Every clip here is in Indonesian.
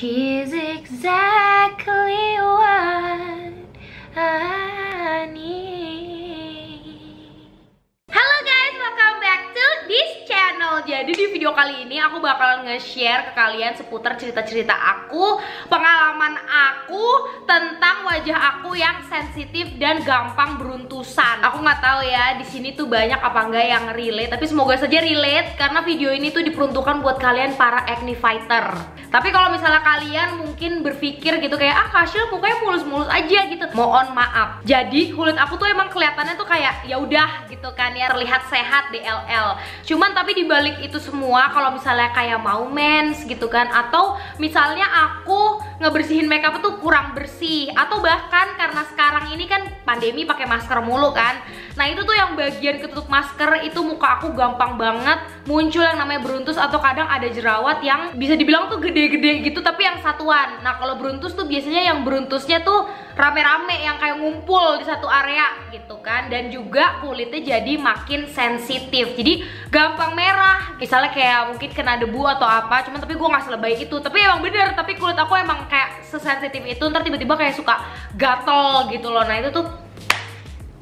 She's exactly what I need. Halo guys, welcome back to this channel. Jadi di video kali ini aku bakalan nge-share ke kalian seputar cerita-cerita aku, pengalaman aku tentang wajah aku yang sensitif dan gampang beruntusan. Aku nggak tahu ya di sini tuh banyak apa enggak yang relate, tapi semoga saja relate karena video ini tuh diperuntukkan buat kalian para acne fighter. Tapi kalau misalnya kalian mungkin berpikir gitu kayak Kashil mukanya mulus-mulus aja gitu, mohon maaf. Jadi kulit aku tuh emang kelihatannya tuh kayak ya udah gitu kan ya, terlihat sehat DLL. Cuman tapi dibalik itu semua, kalau misalnya kayak mau mens gitu kan, atau misalnya aku ngebersihin makeup tuh kurang bersih, atau bahkan karena sekarang ini kan pandemi pakai masker mulu kan. Nah itu tuh yang bagian ketutup masker itu muka aku gampang banget muncul yang namanya beruntus, atau kadang ada jerawat yang bisa dibilang tuh gede-gede gitu tapi yang satuan. Nah kalau beruntus tuh biasanya yang beruntusnya tuh rame-rame yang kayak ngumpul di satu area gitu kan, dan juga kulitnya jadi makin sensitif, jadi gampang merah. Misalnya kayak mungkin kena debu atau apa, cuman tapi gue nggak selebay itu. Tapi emang bener, tapi kulit aku emang kayak sesensitif itu, ntar tiba-tiba kayak suka gatel gitu loh. Nah itu tuh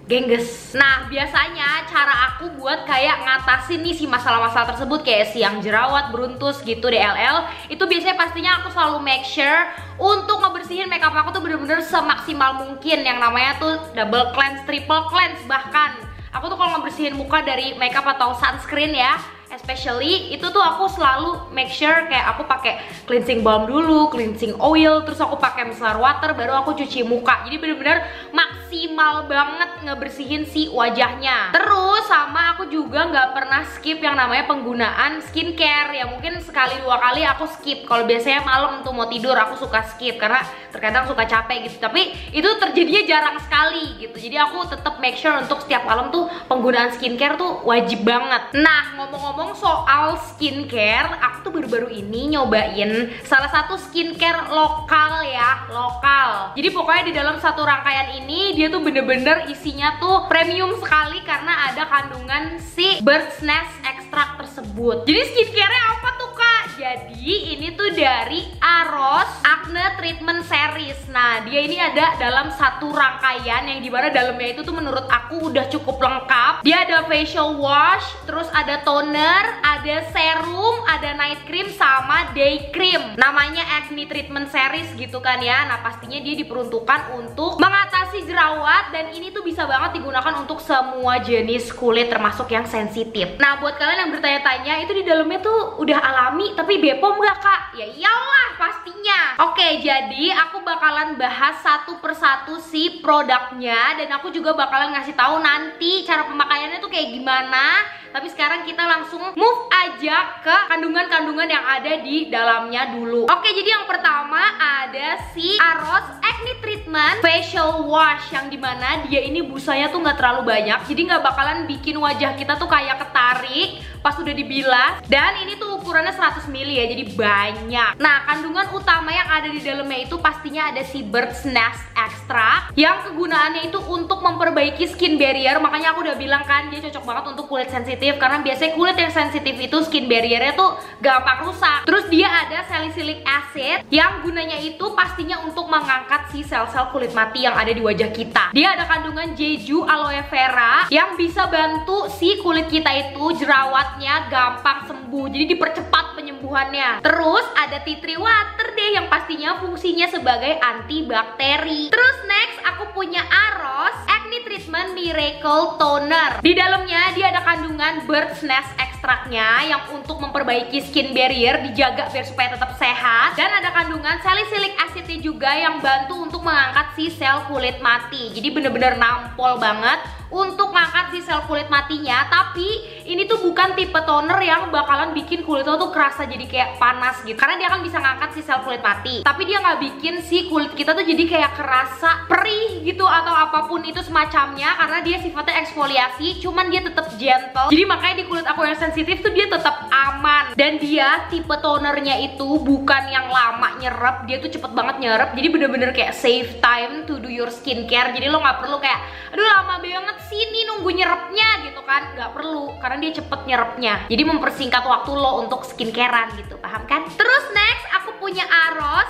gengges. Nah biasanya cara aku buat kayak ngatasin nih si masalah-masalah tersebut, kayak si yang jerawat, beruntus gitu, DLL, itu biasanya pastinya aku selalu make sure untuk ngebersihin makeup aku tuh bener-bener semaksimal mungkin. Yang namanya tuh double cleanse, triple cleanse bahkan. Aku tuh kalau ngebersihin muka dari makeup atau sunscreen ya, especially itu tuh aku selalu make sure kayak aku pakai cleansing balm dulu, cleansing oil, terus aku pakai micellar water, baru aku cuci muka. Jadi bener-bener maksimal banget ngebersihin si wajahnya. Terus sama aku juga nggak pernah skip yang namanya penggunaan skincare. Ya mungkin sekali dua kali aku skip. Kalau biasanya malam tuh mau tidur aku suka skip karena terkadang suka capek gitu. Tapi itu terjadinya jarang sekali gitu. Jadi aku tetap make sure untuk setiap malam tuh penggunaan skincare tuh wajib banget. Nah ngomong-ngomong soal skincare, aku tuh baru-baru ini nyobain salah satu skincare lokal ya, lokal. Jadi pokoknya di dalam satu rangkaian ini dia tuh bener-bener isinya tuh premium sekali karena ada kandungan si Bird's Nest extract tersebut. Jadi skincare-nya apa tuh kak? Jadi ini tuh dari Aros Acne Treatment Series. Nah dia ini ada dalam satu rangkaian yang dimana dalamnya itu tuh menurut aku udah cukup lengkap. Dia ada facial wash, terus ada toner, ada serum, ada night cream, sama day cream. Namanya Acne Treatment Series gitu kan ya. Nah pastinya dia diperuntukkan untuk mengatasi jerawat, dan ini tuh bisa banget digunakan untuk semua jenis kulit termasuk yang sensitif. Nah buat kalian yang bertanya-tanya itu di dalamnya tuh udah alami tapi Bepom gak kak? Ya iyalah pastinya. Oke, jadi aku bakalan bahas satu persatu si produknya, dan aku juga bakalan ngasih tahu nanti cara pemakaiannya tuh kayak gimana. Tapi sekarang kita langsung move aja ke kandungan-kandungan yang ada di dalamnya dulu. Oke, jadi yang pertama ada si Aros Acne Treatment Facial Wash, yang dimana dia ini busanya tuh nggak terlalu banyak, jadi nggak bakalan bikin wajah kita tuh kayak ketarik pas udah dibilas. Dan ini tuh ukurannya 100 ml ya, jadi banyak. Nah kandungan utama yang ada di dalamnya itu pastinya ada si Bird's Nest extract, yang kegunaannya itu untuk memperbaiki skin barrier. Makanya aku udah bilang kan dia cocok banget untuk kulit sensitif, karena biasanya kulit yang sensitif itu skin barriernya tuh gampang rusak. Terus dia ada salicylic acid yang gunanya itu pastinya untuk mengangkat si sel-sel kulit mati yang ada di wajah kita. Dia ada kandungan jeju aloe vera yang bisa bantu si kulit kita itu jerawatnya gampang sembuh, jadi dipercepat penyembuhannya. Terus ada tea tree water deh yang pastinya fungsinya sebagai antibakteri. Terus next aku punya Aros Acne Treatment Miracle Toner. Di dalamnya dia ada kandungan Bird's Nest ekstraknya yang untuk memperbaiki skin barrier, dijaga biar supaya tetap sehat. Dan ada kandungan salicylic acidnya juga yang bantu untuk mengangkat si sel kulit mati. Jadi bener-bener nampol banget untuk ngangkat si sel kulit matinya. Tapi ini tuh bukan tipe toner yang bakalan bikin kulit lo tuh kerasa jadi kayak panas gitu, karena dia kan bisa ngangkat si sel kulit mati, tapi dia nggak bikin si kulit kita tuh jadi kayak kerasa perih gitu atau apapun itu semacamnya, karena dia sifatnya eksfoliasi, cuman dia tetap gentle. Jadi makanya di kulit aku yang sensitif tuh dia tetap aman. Dan dia tipe tonernya itu bukan yang lama nyerap, dia tuh cepet banget nyerap. Jadi bener-bener kayak save time to do your skincare. Jadi lo nggak perlu kayak aduh lama banget sih nih nunggu nyerapnya gitu kan, nggak perlu, karena dia cepet nyerapnya. Jadi mempersingkat waktu lo untuk skincarean gitu, paham kan? Terus next aku punya Aros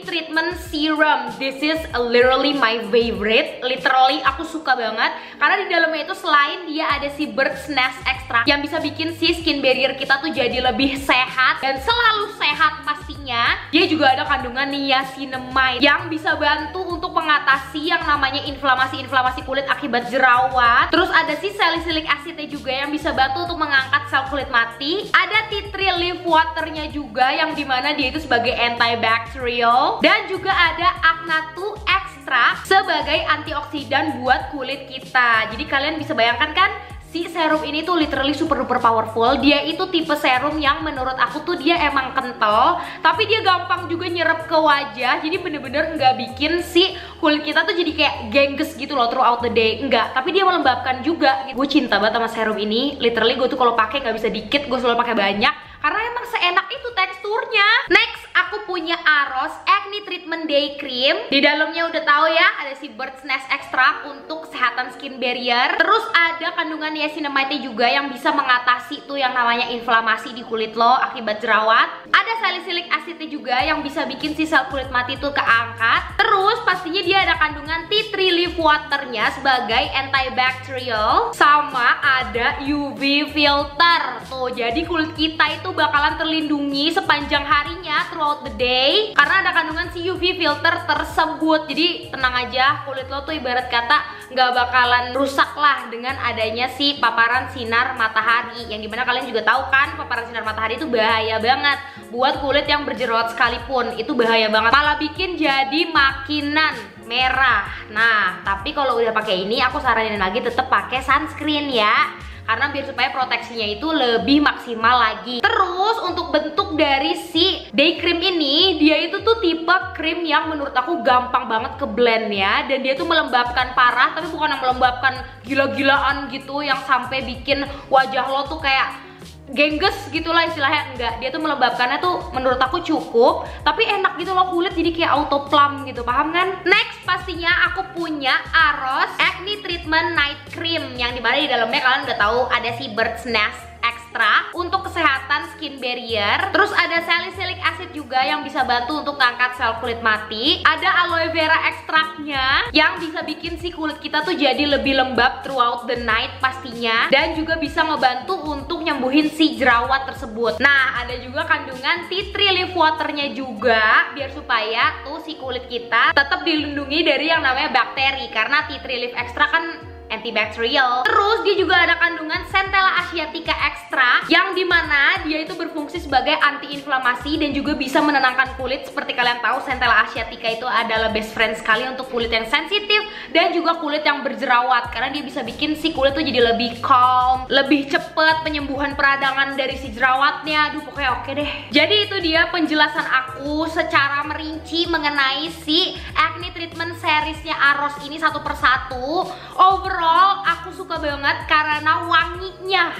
Treatment Serum. This is literally my favorite. Literally aku suka banget karena di dalamnya itu selain dia ada si Bird's Nest Extract yang bisa bikin si skin barrier kita tuh jadi lebih sehat dan selalu sehat pastinya, dia juga ada kandungan niacinamide yang bisa bantu untuk mengatasi yang namanya inflamasi kulit akibat jerawat. Terus ada si salicylic acidnya juga yang bisa bantu untuk mengangkat sel kulit mati. Ada tea tree leaf waternya juga yang dimana dia itu sebagai antibacterial. Dan juga ada Agnathu extract sebagai antioksidan buat kulit kita. Jadi kalian bisa bayangkan kan, si serum ini tuh literally super duper powerful. Dia itu tipe serum yang menurut aku tuh dia emang kental, tapi dia gampang juga nyerap ke wajah. Jadi bener-bener nggak bikin si kulit kita tuh jadi kayak gengges gitu loh throughout the day. Enggak, tapi dia melembabkan juga. Gue cinta banget sama serum ini. Literally gue tuh kalau pakai nggak bisa dikit, gue selalu pakai banyak karena emang seenak itu teksturnya. Next, aku punya Aros Acne Treatment Day Cream. Di dalamnya udah tahu ya, ada si Bird's Nest Extract untuk kesehatan skin barrier. Terus ada kandungan niacinamide juga yang bisa mengatasi tuh yang namanya inflamasi di kulit lo akibat jerawat. Ada salicylic acidnya juga yang bisa bikin si sel kulit mati tuh keangkat. Terus pastinya dia ada kandungan tea tree leaf waternya sebagai antibacterial. Sama ada UV filter. Tuh, jadi kulit kita itu bakalan terlindungi sepanjang harinya throughout the day karena ada kandungan si UV filter tersebut. Jadi tenang aja, kulit lo tuh ibarat kata nggak bakalan rusak lah dengan adanya si paparan sinar matahari, yang dimana kalian juga tahu kan paparan sinar matahari itu bahaya banget buat kulit yang berjerawat sekalipun. Itu bahaya banget, malah bikin jadi makinan merah. Nah, tapi kalau udah pakai ini aku saranin lagi tetap pakai sunscreen ya, karena biar supaya proteksinya itu lebih maksimal lagi. Terus untuk bentuk dari si day cream ini, dia itu tuh tipe krim yang menurut aku gampang banget ke blend ya. Dan dia tuh melembabkan parah, tapi bukan yang melembabkan gila-gilaan gitu yang sampai bikin wajah lo tuh kayak gengges gitulah istilahnya. Enggak, dia tuh melembabkannya tuh menurut aku cukup, tapi enak gitu loh kulit, jadi kayak auto plump gitu, paham kan? Next pastinya aku punya Aros Acne Treatment Night Cream, yang dimana di dalamnya kalian udah tahu ada si Bird's Nest Extract untuk kesehatan skin barrier. Terus ada salicylic acid juga yang bisa bantu untuk ngangkat sel kulit mati. Ada aloe vera ekstraknya yang bisa bikin si kulit kita tuh jadi lebih lembab throughout the night pastinya, dan juga bisa ngebantu untuk nyembuhin si jerawat tersebut. Nah, ada juga kandungan tea tree leaf waternya juga biar supaya tuh si kulit kita tetap dilindungi dari yang namanya bakteri, karena tea tree leaf extract kan antibacterial. Terus dia juga ada kandungan Centella asiatica extra yang dimana dia itu berfungsi sebagai anti-inflamasi dan juga bisa menenangkan kulit. Seperti kalian tahu, Centella asiatica itu adalah best friend sekali untuk kulit yang sensitif dan juga kulit yang berjerawat, karena dia bisa bikin si kulit tuh jadi lebih calm, lebih cepet penyembuhan peradangan dari si jerawatnya. Aduh, pokoknya oke deh. Jadi itu dia penjelasan aku secara merinci mengenai si Acne Treatment seriesnya Aros ini satu persatu. Overall aku suka banget karena wanginya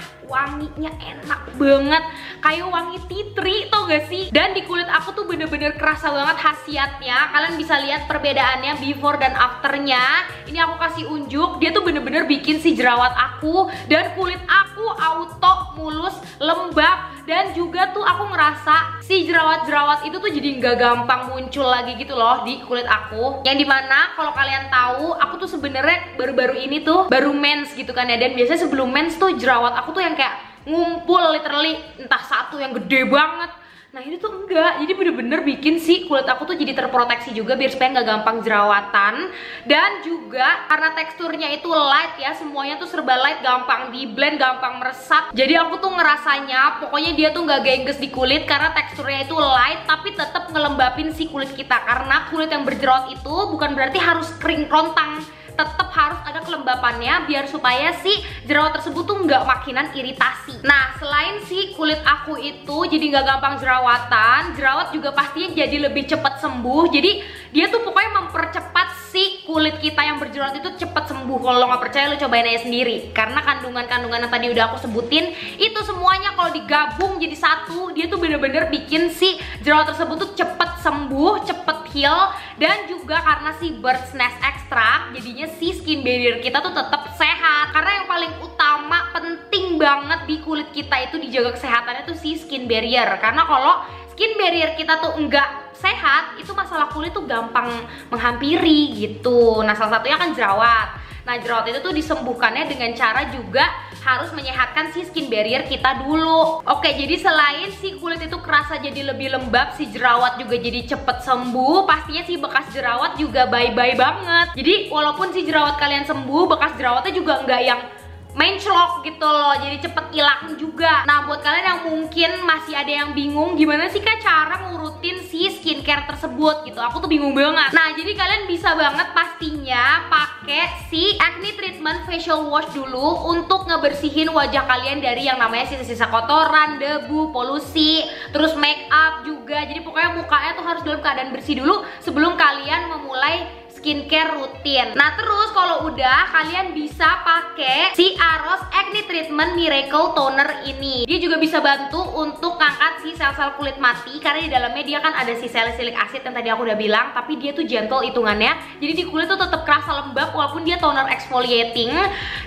enak banget, kayak wangi tea tree, tau gak sih? Dan di kulit aku tuh bener-bener kerasa banget khasiatnya. Kalian bisa lihat perbedaannya before dan afternya. Ini aku kasih unjuk, dia tuh bener-bener bikin si jerawat aku dan kulit aku auto mulus, lembab, dan juga tuh aku ngerasa si jerawat-jerawat itu tuh jadi nggak gampang muncul lagi gitu loh di kulit aku. Yang dimana kalau kalian tahu, aku tuh sebenarnya baru-baru ini tuh baru mens gitu kan ya, dan biasanya sebelum mens tuh jerawat aku tuh yang kayak ngumpul literally, entah satu yang gede banget. Nah ini tuh enggak, jadi bener-bener bikin si kulit aku tuh jadi terproteksi juga biar supaya nggak gampang jerawatan. Dan juga karena teksturnya itu light ya, semuanya tuh serba light, gampang di blend, gampang meresap. Jadi aku tuh ngerasanya pokoknya dia tuh nggak gengges di kulit karena teksturnya itu light, tapi tetap ngelembapin si kulit kita. Karena kulit yang berjerawat itu bukan berarti harus kering kerontang, tetap harus ada kelembapannya biar supaya si jerawat tersebut tuh nggak makinan iritasi. Nah, selain si kulit aku itu jadi nggak gampang jerawatan, jerawat juga pastinya jadi lebih cepat sembuh. Jadi dia tuh pokoknya mempercepat si kulit kita yang berjerawat itu cepat sembuh. Kalau lo nggak percaya, lo cobain aja sendiri. Karena kandungan-kandungan yang tadi udah aku sebutin itu semuanya kalau digabung jadi satu, dia tuh bener-bener bikin si jerawat tersebut tuh cepet sembuh, cepet heal. Dan juga karena si Bird's Nest Extract, jadinya si skin barrier kita tuh tetap sehat. Karena yang paling utama, penting banget di kulit kita itu dijaga kesehatannya tuh si skin barrier. Karena kalau skin barrier kita tuh enggak sehat, itu masalah kulit tuh gampang menghampiri gitu. Nah, salah satunya kan jerawat. Nah, jerawat itu tuh disembuhkannya dengan cara juga harus menyehatkan si skin barrier kita dulu. Oke, jadi selain si kulit itu kerasa jadi lebih lembab, si jerawat juga jadi cepet sembuh, pastinya si bekas jerawat juga bye-bye banget. Jadi walaupun si jerawat kalian sembuh, bekas jerawatnya juga nggak yang menclok gitu loh, jadi cepet hilang juga. Nah, buat kalian yang mungkin masih ada yang bingung gimana sih Kak cara ngurutin si skincare tersebut gitu, aku tuh bingung banget. Nah, jadi kalian bisa banget pastinya pakai si acne treatment facial wash dulu untuk ngebersihin wajah kalian dari yang namanya sisa-sisa kotoran, debu, polusi, terus make up juga. Jadi pokoknya mukanya tuh harus dalam keadaan bersih dulu sebelum kalian memulai skincare rutin. Nah, terus kalau udah, kalian bisa pakai si Aros Acne Treatment Miracle Toner ini. Dia juga bisa bantu untuk ngangkat si sel-sel kulit mati, karena di dalamnya dia kan ada si salicylic acid yang tadi aku udah bilang, tapi dia tuh gentle hitungannya. Jadi di kulit tuh tetap kerasa lembab walaupun dia toner exfoliating.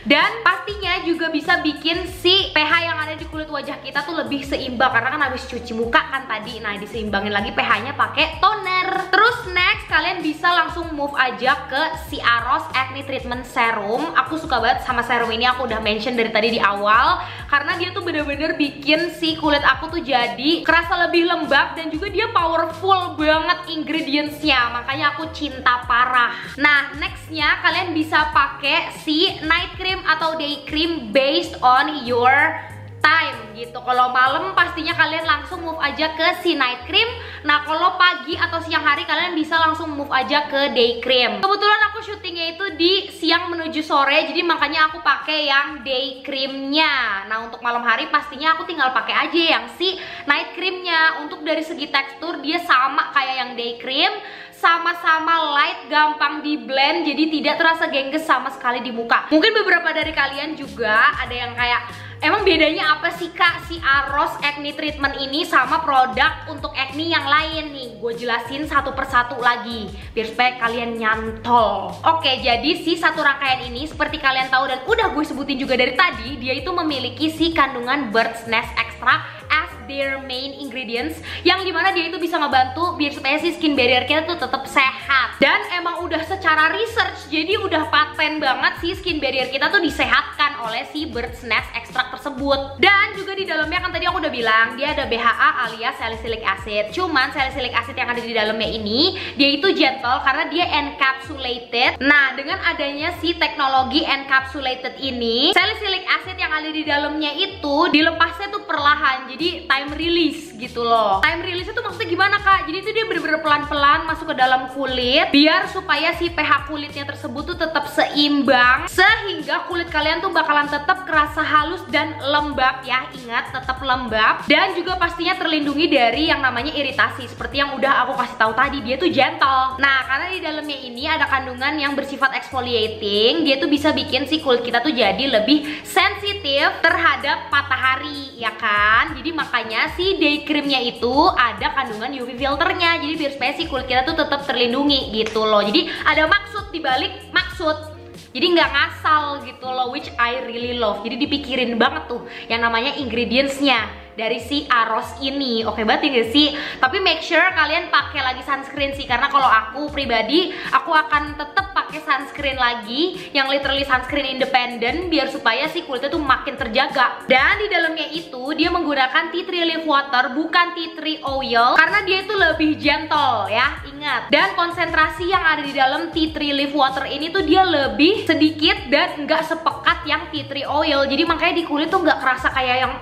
Dan pastinya juga bisa bikin si pH yang ada di kulit wajah kita tuh lebih seimbang, karena kan habis cuci muka kan tadi. Nah, diseimbangin lagi pH-nya pakai toner. Terus next, kalian bisa langsung move aja ke si Aros Acne Treatment Serum. Aku suka banget sama serum ini, aku udah mention dari tadi di awal, karena dia tuh bener-bener bikin si kulit aku tuh jadi kerasa lebih lembab dan juga dia powerful banget ingredientsnya, makanya aku cinta parah. Nah, nextnya kalian bisa pakai si night cream atau day cream based on your time gitu. Kalau malam pastinya kalian langsung move aja ke si night cream. Nah, kalau pagi atau siang hari kalian bisa langsung move aja ke day cream. Kebetulan aku syutingnya itu di siang menuju sore, jadi makanya aku pakai yang day creamnya. Nah, untuk malam hari pastinya aku tinggal pakai aja yang si night creamnya. Untuk dari segi tekstur dia sama kayak yang day cream, sama-sama light, gampang di blend, jadi tidak terasa gengges sama sekali di muka. Mungkin beberapa dari kalian juga ada yang kayak, emang bedanya apa sih Kak si Aros Acne Treatment ini sama produk untuk acne yang lain nih? Gue jelasin satu persatu lagi biar supaya kalian nyantol. Oke, jadi si satu rangkaian ini seperti kalian tahu dan udah gue sebutin juga dari tadi, dia itu memiliki si kandungan Bird's Nest Extract as their main ingredients, yang dimana dia itu bisa ngebantu biar supaya si skin barrier kita tuh tetap sehat. Dan emang udah secara research, jadi udah paten banget si skin barrier kita tuh disehatkan oleh si Bird's Nest Extract tersebut. Dan juga di dalamnya kan tadi aku udah bilang dia ada BHA alias salicylic acid. Cuman salicylic acid yang ada di dalamnya ini dia itu gentle karena dia encapsulated. Nah, dengan adanya si teknologi encapsulated ini, salicylic acid yang ada di dalamnya itu dilepasnya tuh perlahan. Jadi time release gitu loh. Time release itu maksudnya gimana Kak? Jadi itu dia bener-bener pelan-pelan masuk ke dalam kulit biar supaya si pH kulitnya tersebut tuh tetap seimbang, sehingga kulit kalian tuh bakalan tetap kerasa halus dan lembab ya. Ingat, tetap lembab, dan juga pastinya terlindungi dari yang namanya iritasi seperti yang udah aku kasih tahu tadi. Dia tuh gentle. Nah, karena di dalamnya ini ada kandungan yang bersifat exfoliating, dia tuh bisa bikin si kulit kita tuh jadi lebih sensitif terhadap matahari ya kan. Jadi makanya si day creamnya itu ada kandungan UV filternya, jadi biar supaya si kulit kita tuh tetap terlindungi gitu loh. Jadi ada maksud dibalik maksud, jadi nggak ngasal gitu loh, which I really love. Jadi dipikirin banget tuh yang namanya ingredientsnya dari si Aros ini. Oke banget ya sih? Tapi make sure kalian pakai lagi sunscreen sih, karena kalau aku pribadi aku akan tetap pakai sunscreen lagi yang literally sunscreen independent biar supaya si kulitnya tuh makin terjaga. Dan di dalamnya itu dia menggunakan tea tree leaf water, bukan tea tree oil, karena dia itu lebih gentle ya, ingat. Dan konsentrasi yang ada di dalam tea tree leaf water ini tuh dia lebih sedikit dan nggak sepekat yang tea tree oil. Jadi makanya di kulit tuh nggak kerasa kayak yang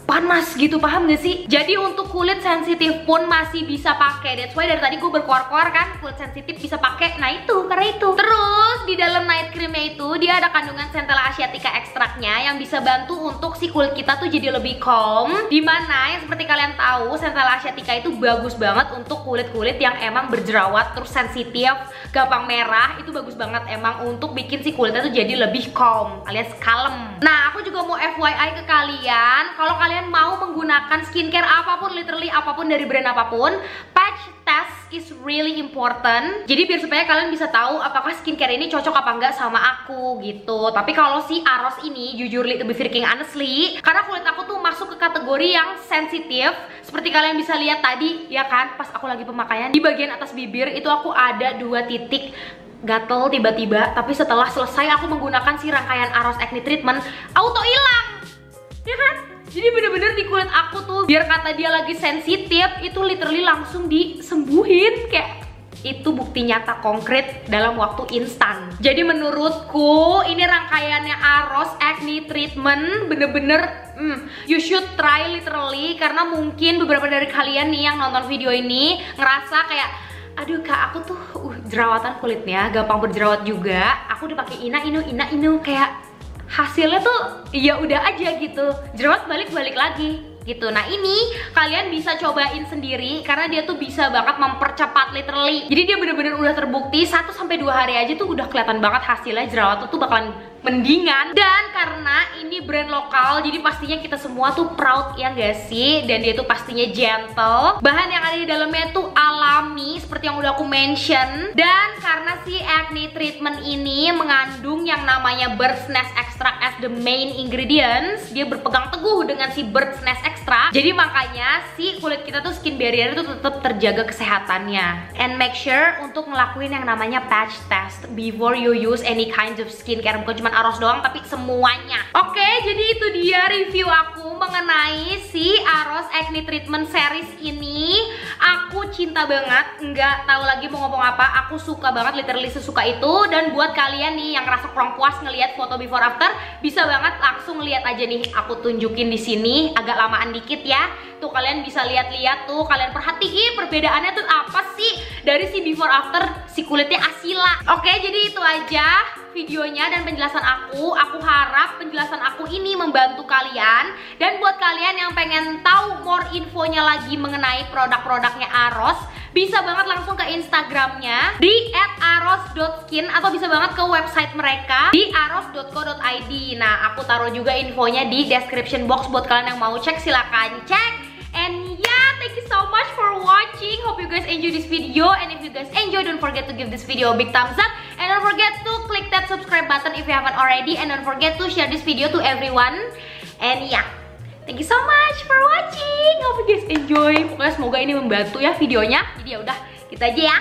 panas gitu, paham gak sih? Jadi untuk kulit sensitif pun masih bisa pakai. That's why dari tadi gue berkuar-kuar kan, kulit sensitif bisa pakai. Nah itu, karena itu. Terus di dalam night creamnya itu dia ada kandungan Centella asiatica ekstraknya yang bisa bantu untuk si kulit kita tuh jadi lebih calm. Dimana yang seperti kalian tahu, Centella asiatica itu bagus banget untuk kulit-kulit yang emang berjerawat terus sensitif, gampang merah. Itu bagus banget emang untuk bikin si kulitnya tuh jadi lebih calm alias kalem. Nah, aku juga mau FYI ke kalian, kalau kalian mau menggunakan skincare apapun, literally apapun dari brand apapun, patch test is really important. Jadi biar supaya kalian bisa tahu apakah skincare ini cocok apa enggak sama aku gitu. Tapi kalau si Aros ini jujur to be freaking honestly, karena kulit aku tuh masuk ke kategori yang sensitif. Seperti kalian bisa lihat tadi ya kan, pas aku lagi pemakaian di bagian atas bibir itu aku ada 2 titik gatel tiba-tiba. Tapi setelah selesai aku menggunakan si rangkaian Aros Acne Treatment, auto hilang. Ya kan? Jadi bener-bener di kulit aku tuh, biar kata dia lagi sensitif, itu literally langsung disembuhin. Kayak itu bukti nyata konkret dalam waktu instan. Jadi menurutku ini rangkaiannya Aros Acne Treatment bener-bener you should try literally. Karena mungkin beberapa dari kalian nih yang nonton video ini ngerasa kayak, aduh kak aku tuh jerawatan kulitnya, gampang berjerawat juga. Aku udah pakai ina inu kayak hasilnya tuh ya udah aja gitu, jerawat balik lagi gitu. Nah ini kalian bisa cobain sendiri karena dia tuh bisa banget mempercepat literally. Jadi dia bener-bener udah terbukti 1-2 hari aja tuh udah kelihatan banget hasilnya, jerawat tuh bakalan mendingan. Dan karena ini brand lokal, jadi pastinya kita semua tuh proud ya gak sih. Dan dia tuh pastinya gentle, bahan yang ada di dalamnya tuh alami seperti yang udah aku mention. Dan karena si acne treatment ini mengandung yang namanya bird's nest extract as the main ingredients, dia berpegang teguh dengan si bird's nest extract. Jadi makanya si kulit kita tuh skin barrier itu tetap terjaga kesehatannya. And make sure untuk ngelakuin yang namanya patch test before you use any kinds of skincare, bukan cuma Aros doang tapi semuanya. Oke, jadi itu dia review aku mengenai si Aros Acne Treatment series ini. Aku cinta banget, nggak tahu lagi mau ngomong apa. Aku suka banget, literally sesuka itu. Dan buat kalian nih yang ngerasa kurang puas ngelihat foto before after, bisa banget langsung lihat aja nih. Aku tunjukin di sini, agak lamaan dikit ya. Tuh kalian bisa lihat-lihat tuh, kalian perhatiin perbedaannya tuh apa sih dari si before after si kulitnya Asila. Oke, jadi itu aja videonya dan penjelasan aku. Aku harap penjelasan aku ini membantu kalian. Dan buat kalian yang pengen tahu more infonya lagi mengenai produk-produknya Aros, bisa banget langsung ke Instagramnya di @aros.skin atau bisa banget ke website mereka di aros.co.id. Nah, aku taruh juga infonya di description box buat kalian yang mau cek, silakan cek. And yeah, thank you so much for watching. Hope you guys enjoy this video. And if you guys enjoy, don't forget to give this video a big thumbs up. And don't forget to click that subscribe button if you haven't already. And don't forget to share this video to everyone. And yeah, thank you so much for watching. Hope you guys enjoy. Pokoknya semoga ini membantu ya videonya. Jadi ya udah, gitu aja ya.